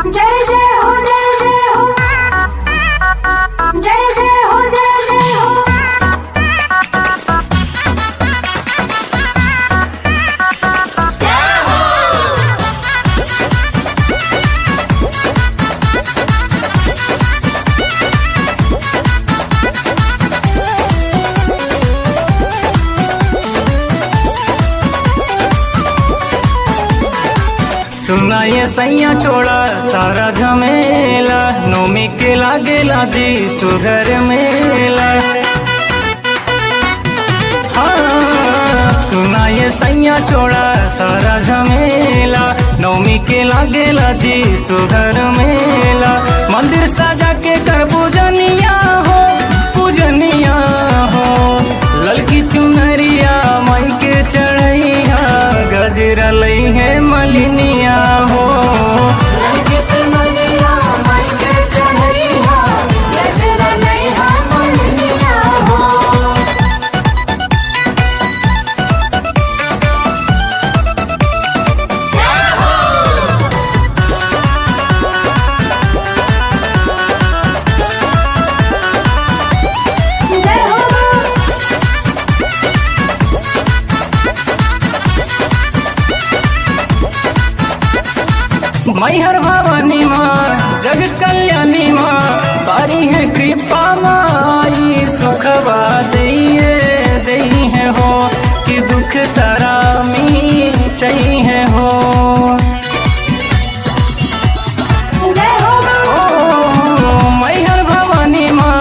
जय जय हो जय जय हो जय जय हो जय जय हो। सुना ये सैया छोड़ा सारा झमेला, नौमी के लागेला जी सुधर मेला। हाँ, सुना ये सैया छोड़ा सारा झमेला, नौमी के लागेला जी सुधर मेला। मंदिर सजा के कर पूजनिया हो, पूजनिया हो, ललकी चुनरिया माई के चढ़ैया, गजरा लई है मलिनिया हो। ललकी चुनरिया माई के चढ़ैया, गजरा लई है मलिनिया हो। जय हो मैहर भवानी माँ जग कल्याणी माँ, बारी है कृपा माई, सुखवा दइए दई है हो, कि दुख सारा मिटई है हो। जय हो ओ मैहर भवानी माँ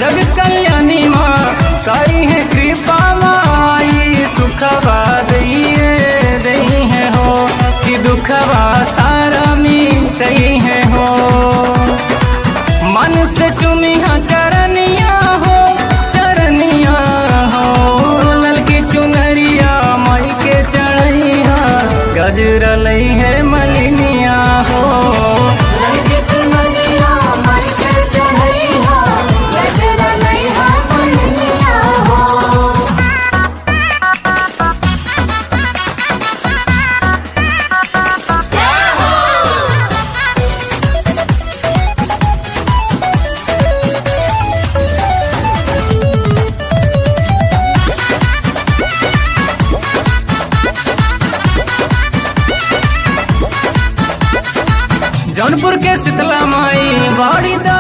जग कल्याणी माँ, करी है कृपा माई, सुखवा दइए दई है हो, कि दुखवा सारा मिटई है हो। मन से चुनिया चरनिया हो, चरनिया हो, ललकी चुनरिया माई के चढ़ैया, गजरा लई है मलिनिया हो। ललकी चुनरिया माई के चढ़ैया, गजरा लई है मलिनिया हो। जौनपुर के शीतला माई बाड़ी दा